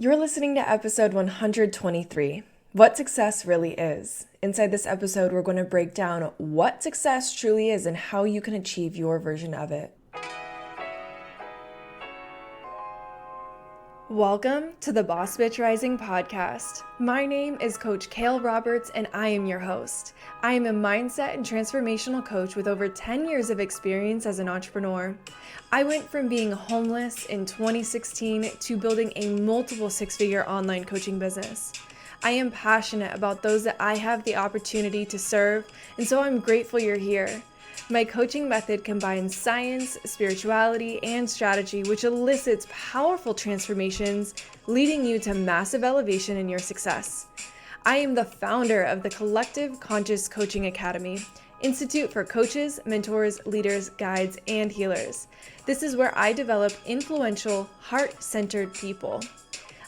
You're listening to episode 123, What Success Really Is. Inside this episode, we're going to break down what success truly is and how you can achieve your version of it. Welcome to the Boss Bitch Rising podcast. My name is Coach Kale Roberts and I am your host. I am a mindset and transformational coach with over 10 years of experience as an entrepreneur. I went from being homeless in 2016 to building a multiple six-figure online coaching business. I am passionate about those that I have the opportunity to serve, and so I'm grateful you're here. My coaching method combines science, spirituality, and strategy, which elicits powerful transformations, leading you to massive elevation in your success. I am the founder of the Collective Conscious Coaching Academy, Institute for coaches, mentors, leaders, guides, and healers. This is where I develop influential, heart-centered people.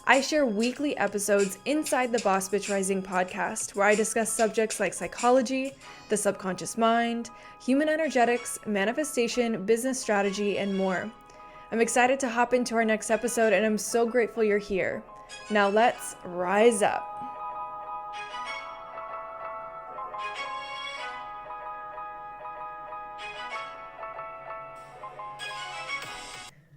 I share weekly episodes inside the Boss Bitch Rising podcast where I discuss subjects like psychology, the subconscious mind, human energetics, manifestation, business strategy, and more. I'm excited to hop into our next episode and I'm so grateful you're here. Now let's rise up.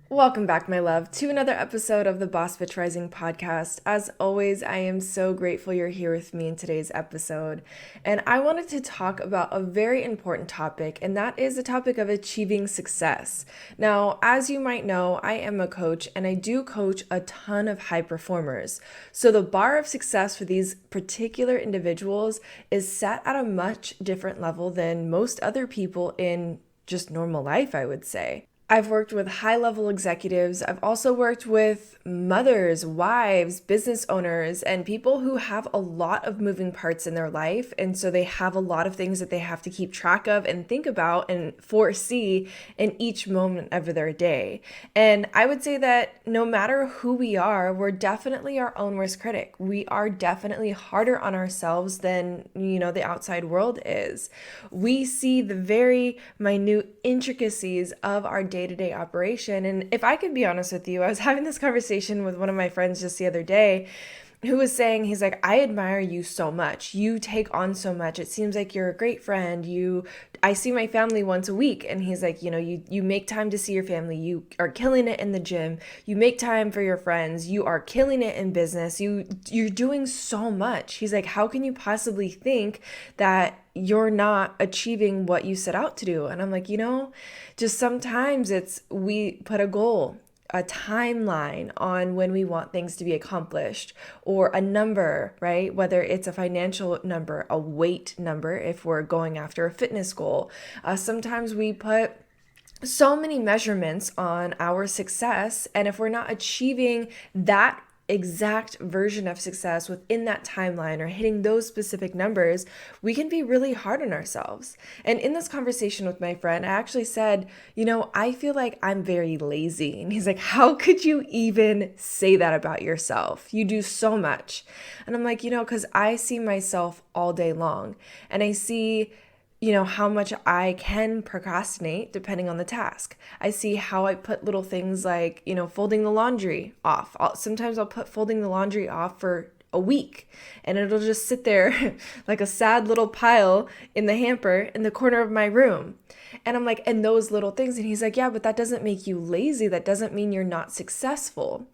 Welcome back, my love, to another episode of the Boss Bitch Rising podcast. As always, I am so grateful you're here with me in today's episode. And I wanted to talk about a very important topic, and that is the topic of achieving success. Now, as you might know, I am a coach and I do coach a ton of high performers. So the bar of success for these particular individuals is set at a much different level than most other people in just normal life, I would say. I've worked with high-level executives. I've also worked with mothers, wives, business owners, and people who have a lot of moving parts in their life. And so they have a lot of things that they have to keep track of and think about and foresee in each moment of their day. And I would say that no matter who we are, we're definitely our own worst critic. We are definitely harder on ourselves than, the outside world is. We see the very minute intricacies of our day-to-day operation. And if I could be honest with you, I was having this conversation with one of my friends just the other day who was saying, he's like, I admire you so much. You take on so much. It seems like you're a great friend. I see my family once a week. And he's like, you make time to see your family. You are killing it in the gym. You make time for your friends. You are killing it in business. You're doing so much. He's like, how can you possibly think that you're not achieving what you set out to do? And I'm like, just sometimes we put a goal, a timeline on when we want things to be accomplished, or a number, right? Whether it's a financial number, a weight number, if we're going after a fitness goal. Sometimes we put so many measurements on our success, and if we're not achieving that exact version of success within that timeline or hitting those specific numbers, we can be really hard on ourselves. And in this conversation with my friend, I actually said, I feel like I'm very lazy. And he's like, how could you even say that about yourself? You do so much. And I'm like, because I see myself all day long and I see how much I can procrastinate depending on the task. I see how I put little things like, folding the laundry off. Sometimes I'll put folding the laundry off for a week and it'll just sit there like a sad little pile in the hamper in the corner of my room. And I'm like, and those little things. And he's like, yeah, but that doesn't make you lazy. That doesn't mean you're not successful.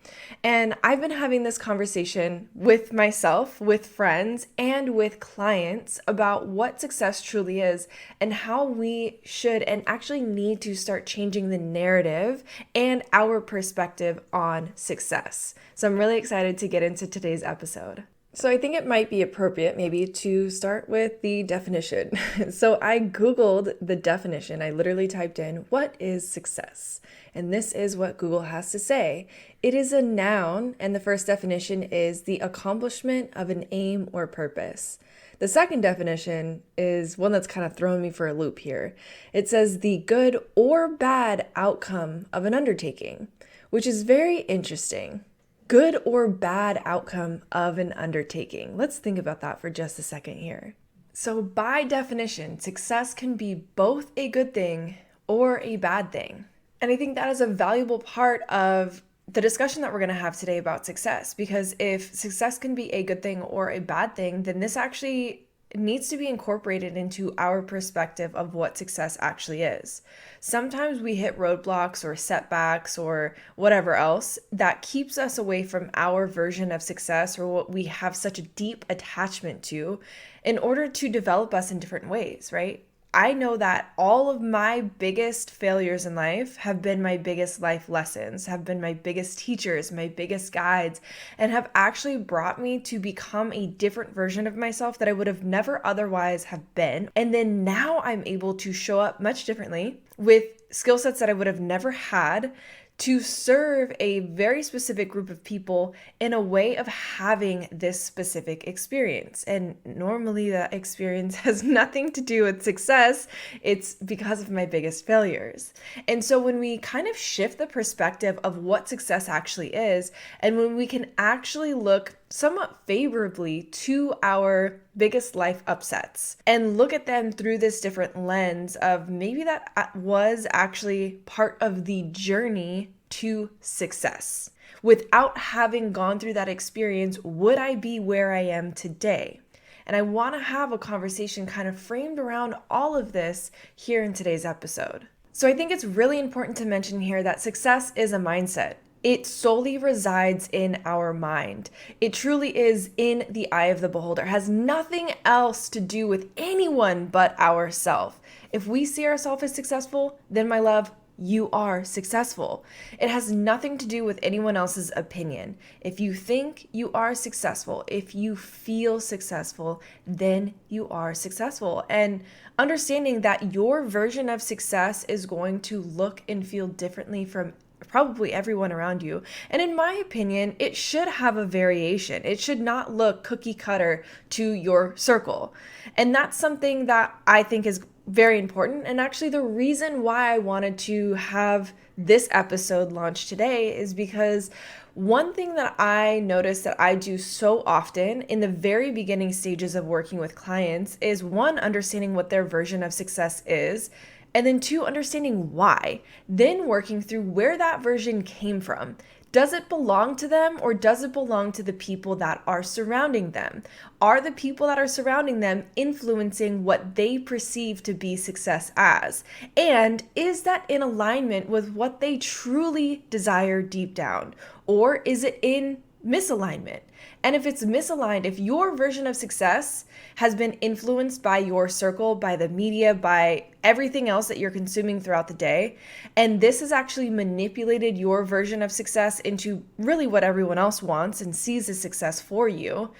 And I've been having this conversation with myself, with friends, and with clients about what success truly is and how we should and actually need to start changing the narrative and our perspective on success. So I'm really excited to get into today's episode. So I think it might be appropriate maybe to start with the definition. So I Googled the definition. I literally typed in, what is success? And this is what Google has to say. It is a noun, and the first definition is the accomplishment of an aim or purpose. The second definition is one that's kind of throwing me for a loop here. It says the good or bad outcome of an undertaking, which is very interesting. Good or bad outcome of an undertaking. Let's think about that for just a second here. So by definition, success can be both a good thing or a bad thing. And I think that is a valuable part of the discussion that we're going to have today about success, because if success can be a good thing or a bad thing, then this actually needs to be incorporated into our perspective of what success actually is. Sometimes we hit roadblocks or setbacks or whatever else that keeps us away from our version of success or what we have such a deep attachment to in order to develop us in different ways, right? I know that all of my biggest failures in life have been my biggest life lessons, have been my biggest teachers, my biggest guides, and have actually brought me to become a different version of myself that I would have never otherwise have been. And then now I'm able to show up much differently with skill sets that I would have never had to serve a very specific group of people in a way of having this specific experience. And normally that experience has nothing to do with success. It's because of my biggest failures. And so when we kind of shift the perspective of what success actually is, and when we can actually look somewhat favorably to our biggest life upsets and look at them through this different lens of maybe that was actually part of the journey to success. Without having gone through that experience, would I be where I am today? And I want to have a conversation kind of framed around all of this here in today's episode. So I think it's really important to mention here that success is a mindset. It solely resides in our mind. It truly is in the eye of the beholder. It has nothing else to do with anyone but ourselves. If we see ourselves as successful, then my love, you are successful. It has nothing to do with anyone else's opinion. If you think you are successful, if you feel successful, then you are successful. And understanding that your version of success is going to look and feel differently from probably everyone around you. And in my opinion, it should have a variation. It should not look cookie cutter to your circle. And that's something that I think is very important. And actually the reason why I wanted to have this episode launched today is because one thing that I notice that I do so often in the very beginning stages of working with clients is one, understanding what their version of success is, and then two, understanding why, then working through where that version came from. Does it belong to them or does it belong to the people that are surrounding them? Are the people that are surrounding them influencing what they perceive to be success as? And is that in alignment with what they truly desire deep down? Or is it in misalignment? And if it's misaligned, if your version of success has been influenced by your circle, by the media, by everything else that you're consuming throughout the day, and this has actually manipulated your version of success into really what everyone else wants and sees as success for you,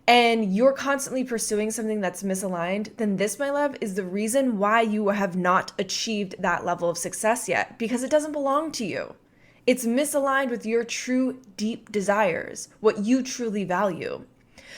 and you're constantly pursuing something that's misaligned, then this, my love, is the reason why you have not achieved that level of success yet, because it doesn't belong to you. It's misaligned with your true deep desires, what you truly value.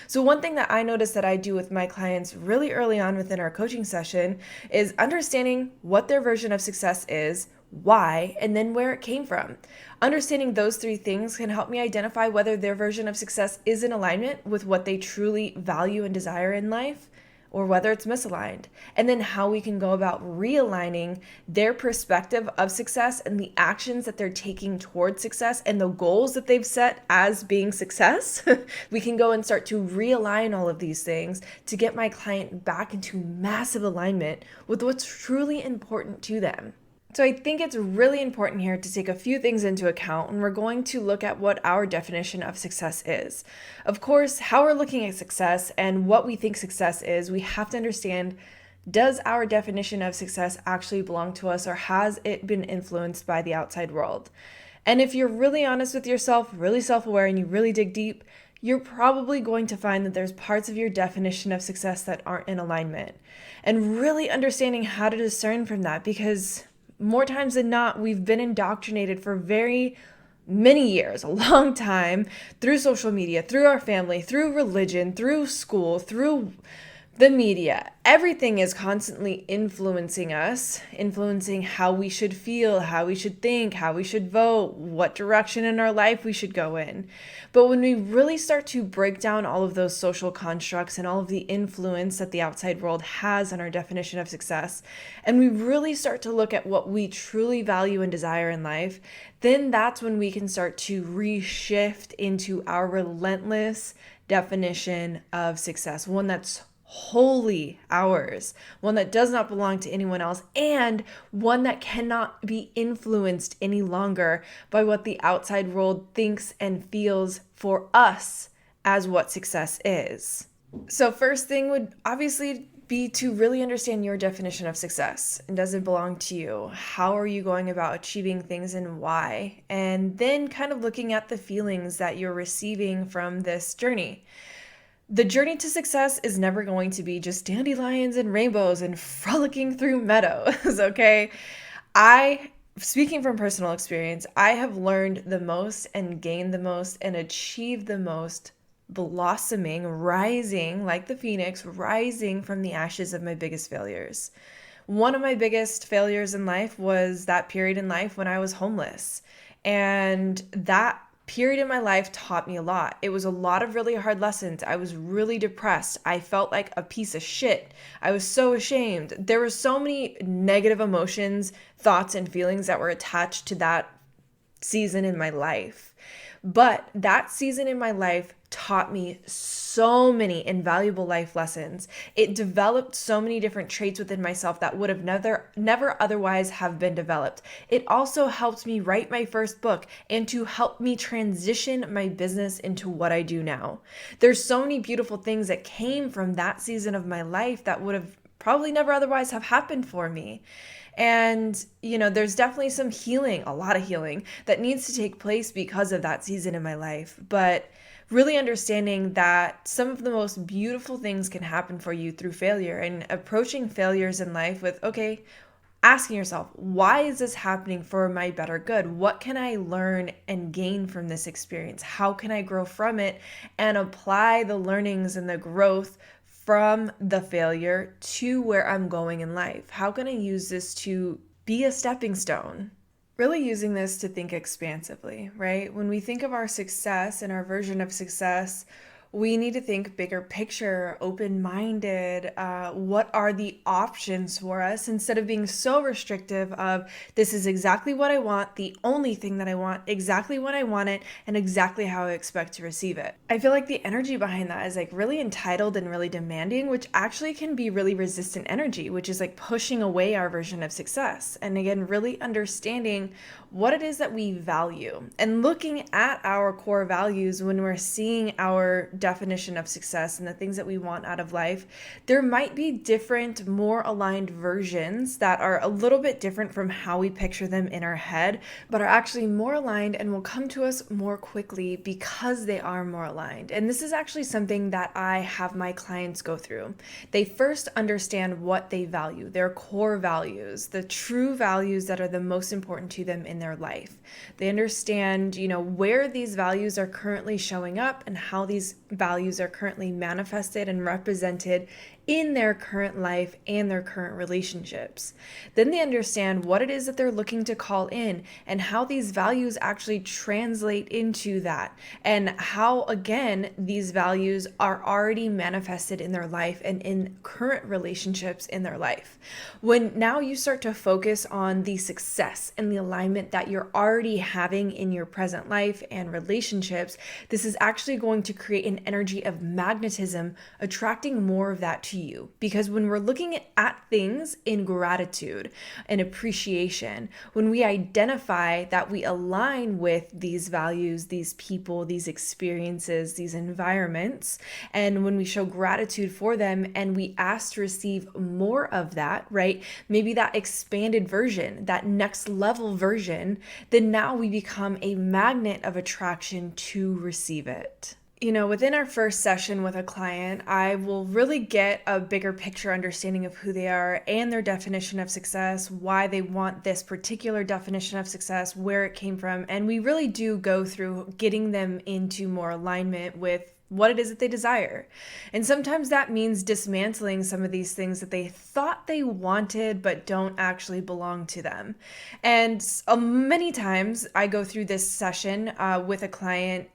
So one thing that I notice that I do with my clients really early on within our coaching session is understanding what their version of success is, why, and then where it came from. Understanding those three things can help me identify whether their version of success is in alignment with what they truly value and desire in life, or whether it's misaligned, and then how we can go about realigning their perspective of success and the actions that they're taking towards success and the goals that they've set as being success. We can go and start to realign all of these things to get my client back into massive alignment with what's truly important to them. So I think it's really important here to take a few things into account when we're going to look at what our definition of success is. Of course, how we're looking at success and what we think success is, we have to understand, does our definition of success actually belong to us, or has it been influenced by the outside world? And if you're really honest with yourself, really self-aware, and you really dig deep, you're probably going to find that there's parts of your definition of success that aren't in alignment. And really understanding how to discern from that, because more times than not, we've been indoctrinated for very many years, a long time, through social media, through our family, through religion, through school, through The media, everything is constantly influencing us, influencing how we should feel, how we should think, how we should vote, what direction in our life we should go in. But when we really start to break down all of those social constructs and all of the influence that the outside world has on our definition of success, and we really start to look at what we truly value and desire in life, then that's when we can start to reshift into our relentless definition of success, one that's wholly ours, one that does not belong to anyone else, and one that cannot be influenced any longer by what the outside world thinks and feels for us as what success is. So first thing would obviously be to really understand your definition of success, and does it belong to you? How are you going about achieving things and why? And then kind of looking at the feelings that you're receiving from this journey. The journey to success is never going to be just dandelions and rainbows and frolicking through meadows, okay? Speaking from personal experience, I have learned the most and gained the most and achieved the most blossoming, rising like the phoenix, rising from the ashes of my biggest failures. One of my biggest failures in life was that period in life when I was homeless. And that period in my life taught me a lot. It was a lot of really hard lessons. I was really depressed. I felt like a piece of shit. I was so ashamed. There were so many negative emotions, thoughts, and feelings that were attached to that season in my life. But that season in my life taught me so many invaluable life lessons. It developed so many different traits within myself that would have never otherwise have been developed. It also helped me write my first book and to help me transition my business into what I do now. There's so many beautiful things that came from that season of my life that would have probably never otherwise have happened for me. And, there's definitely some healing, a lot of healing that needs to take place because of that season in my life. But really understanding that some of the most beautiful things can happen for you through failure, and approaching failures in life with, okay, asking yourself, why is this happening for my better good? What can I learn and gain from this experience? How can I grow from it and apply the learnings and the growth from the failure to where I'm going in life? How can I use this to be a stepping stone? Really using this to think expansively, right? When we think of our success and our version of success, we need to think bigger picture, open-minded. What are the options for us instead of being so restrictive of this is exactly what I want, the only thing that I want, exactly when I want it, and exactly how I expect to receive it. I feel like the energy behind that is like really entitled and really demanding, which actually can be really resistant energy, which is like pushing away our version of success. And again, really understanding what it is that we value and looking at our core values when we're seeing our definition of success and the things that we want out of life. There might be different, more aligned versions that are a little bit different from how we picture them in our head, but are actually more aligned and will come to us more quickly because they are more aligned. And this is actually something that I have my clients go through. They first understand what they value, their core values, the true values that are the most important to them in their life. They understand, where these values are currently showing up and how these values are currently manifested and represented in their current life and their current relationships. Then they understand what it is that they're looking to call in and how these values actually translate into that, and how, again, these values are already manifested in their life and in current relationships in their life. When now you start to focus on the success and the alignment that you're already having in your present life and relationships, this is actually going to create an energy of magnetism, attracting more of that to you. Because when we're looking at things in gratitude and appreciation, when we identify that we align with these values, these people, these experiences, these environments, and when we show gratitude for them and we ask to receive more of that, right? Maybe that expanded version, that next level version, then now we become a magnet of attraction to receive it. Within our first session with a client, I will really get a bigger picture understanding of who they are and their definition of success, why they want this particular definition of success, where it came from. And we really do go through getting them into more alignment with what it is that they desire. And sometimes that means dismantling some of these things that they thought they wanted but don't actually belong to them. And many times I go through this session with a client,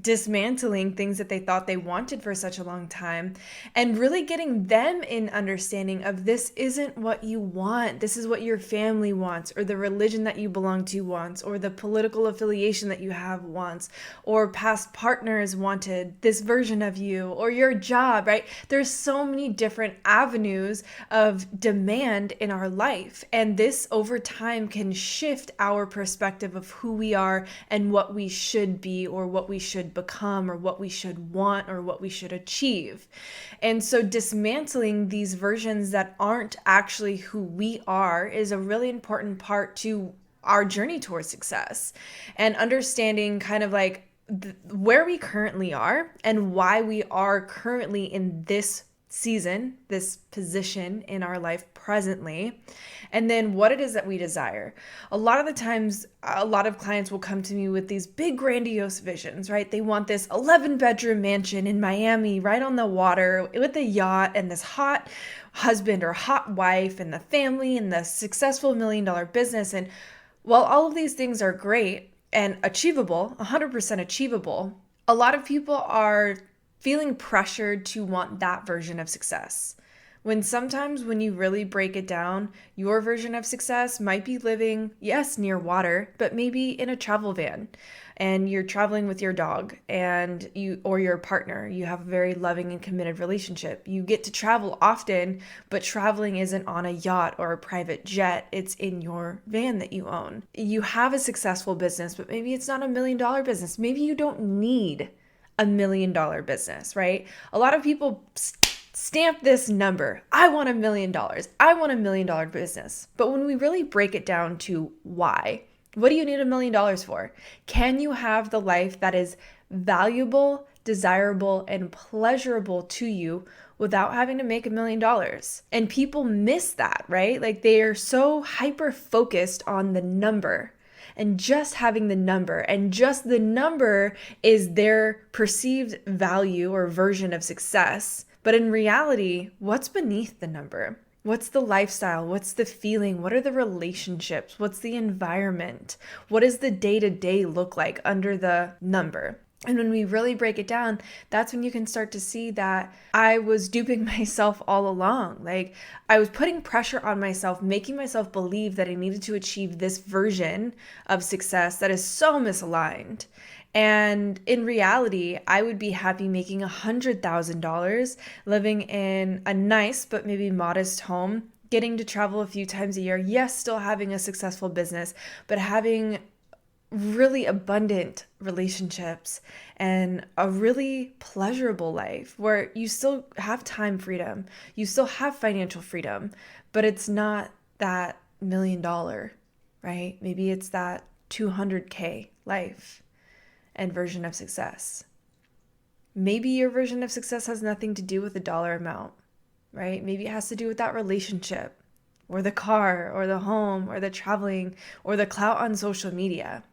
dismantling things that they thought they wanted for such a long time and really getting them in understanding of this isn't what you want. This is what your family wants, or the religion that you belong to wants, or the political affiliation that you have wants, or past partners wanted this version of you, or your job, right? There's so many different avenues of demand in our life. And this over time can shift our perspective of who we are and what we should be, or what we should become, or what we should want, or what we should achieve. And so dismantling these versions that aren't actually who we are is a really important part to our journey towards success, and understanding kind of like where we currently are and why we are currently in this season, this position in our life presently, and then what it is that we desire. A lot of the times, a lot of clients will come to me with these big grandiose visions, right? They want this 11-bedroom mansion in Miami, right on the water, with a yacht, and this hot husband or hot wife, and the family, and the successful $1 million business. And while all of these things are great and achievable, 100% achievable, a lot of people are feeling pressured to want that version of success. When sometimes when you really break it down, your version of success might be living, yes, near water, but maybe in a travel van, and you're traveling with your dog and or your partner. You have a very loving and committed relationship. You get to travel often, but traveling isn't on a yacht or a private jet. It's in your van that you own. You have a successful business, but maybe it's not $1 million business. Maybe you don't need $1 million business, right? A lot of people stamp this number. I want $1 million. I want $1 million business. But when we really break it down to why, what do you need $1 million for? Can you have the life that is valuable, desirable, and pleasurable to you without having to make $1 million? And people miss that, right? Like they are so hyper focused on the number, and just having the number, and just the number is their perceived value or version of success. But in reality, what's beneath the number? What's the lifestyle? What's the feeling? What are the relationships? What's the environment? What does the day-to-day look like under the number? And when we really break it down, that's when you can start to see that I was duping myself all along. Like I was putting pressure on myself, making myself believe that I needed to achieve this version of success that is so misaligned. And in reality, I would be happy making $100,000, living in a nice but maybe modest home, getting to travel a few times a year. Yes, still having a successful business, but having really abundant relationships and a really pleasurable life where you still have time freedom, you still have financial freedom, but it's not that $1 million, right? Maybe it's that 200K life and version of success. Maybe your version of success has nothing to do with the dollar amount, right? Maybe it has to do with that relationship, or the car, or the home, or the traveling, or the clout on social media.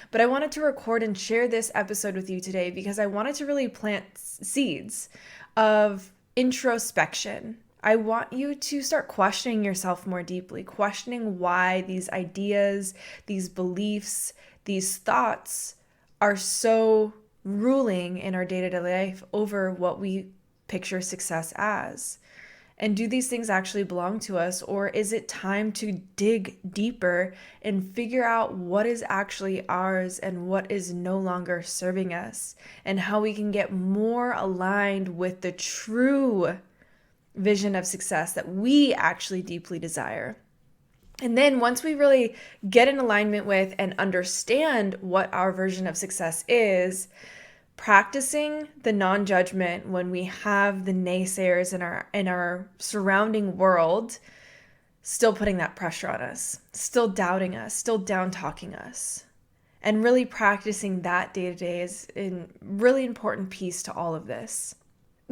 But I wanted to record and share this episode with you today because I wanted to really plant seeds of introspection. I want you to start questioning yourself more deeply, questioning why these ideas, these beliefs, these thoughts are so ruling in our day-to-day life over what we picture success as. And do these things actually belong to us, or is it time to dig deeper and figure out what is actually ours and what is no longer serving us, and how we can get more aligned with the true vision of success that we actually deeply desire? And then once we really get in alignment with and understand what our version of success is, practicing the non-judgment when we have the naysayers in our surrounding world still putting that pressure on us, still doubting us, still down-talking us. And really practicing that day to day is a really important piece to all of this.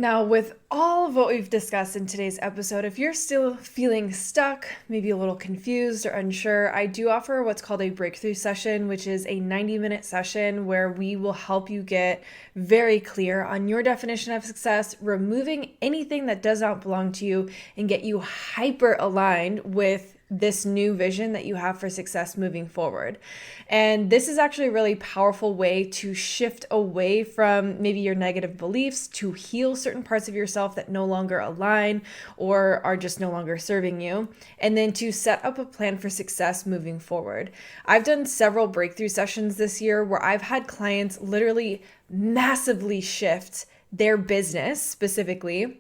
Now, with all of what we've discussed in today's episode, if you're still feeling stuck, maybe a little confused or unsure, I do offer what's called a breakthrough session, which is a 90-minute session where we will help you get very clear on your definition of success, removing anything that does not belong to you, and get you hyper aligned with this new vision that you have for success moving forward. And this is actually a really powerful way to shift away from maybe your negative beliefs, to heal certain parts of yourself that no longer align or are just no longer serving you, and then to set up a plan for success moving forward. I've done several breakthrough sessions this year where I've had clients literally massively shift their business specifically,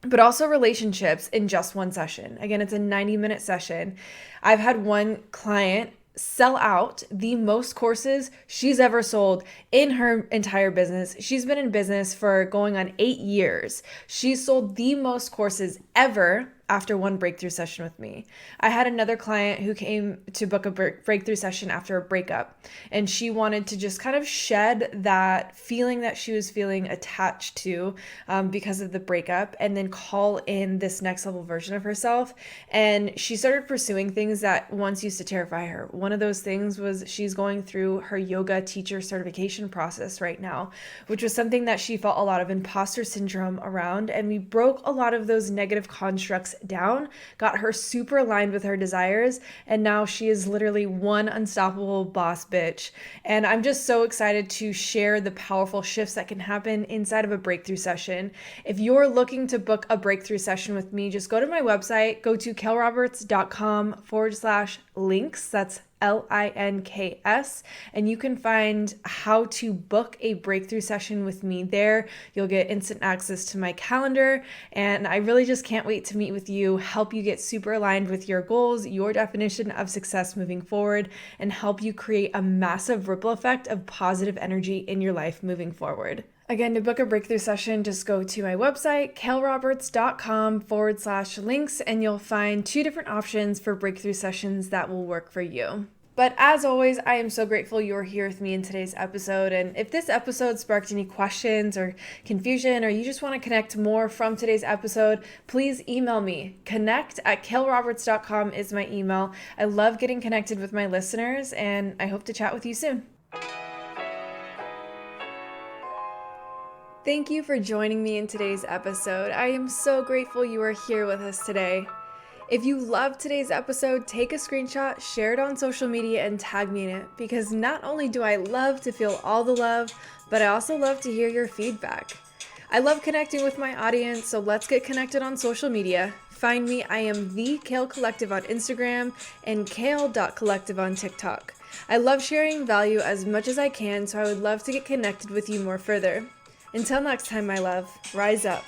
but also relationships in just one session. Again, it's a 90-minute session. I've had one client sell out the most courses she's ever sold in her entire business. She's been in business for going on 8 years. She sold the most courses ever after one breakthrough session with me. I had another client who came to book a breakthrough session after a breakup, and she wanted to just kind of shed that feeling that she was feeling attached to because of the breakup, and then call in this next level version of herself. And she started pursuing things that once used to terrify her. One of those things was she's going through her yoga teacher certification process right now, which was something that she felt a lot of imposter syndrome around. And we broke a lot of those negative constructs down, got her super aligned with her desires, and now she is literally one unstoppable boss bitch. And I'm just so excited to share the powerful shifts that can happen inside of a breakthrough session. If you're looking to book a breakthrough session with me, just go to my website, go to kelroberts.com/links. That's LINKS, and you can find how to book a breakthrough session with me there. You'll get instant access to my calendar, and I really just can't wait to meet with you, help you get super aligned with your goals, your definition of success moving forward, and help you create a massive ripple effect of positive energy in your life moving forward. Again, to book a breakthrough session, just go to my website, kelroberts.com/links, and you'll find 2 different options for breakthrough sessions that will work for you. But as always, I am so grateful you're here with me in today's episode. And if this episode sparked any questions or confusion, or you just want to connect more from today's episode, please email me. connect@kelroberts.com is my email. I love getting connected with my listeners, and I hope to chat with you soon. Thank you for joining me in today's episode. I am so grateful you are here with us today. If you loved today's episode, take a screenshot, share it on social media, and tag me in it, because not only do I love to feel all the love, but I also love to hear your feedback. I love connecting with my audience, so let's get connected on social media. Find me, I am the Kale Collective on Instagram and kale.collective on TikTok. I love sharing value as much as I can, so I would love to get connected with you more further. Until next time, my love, rise up.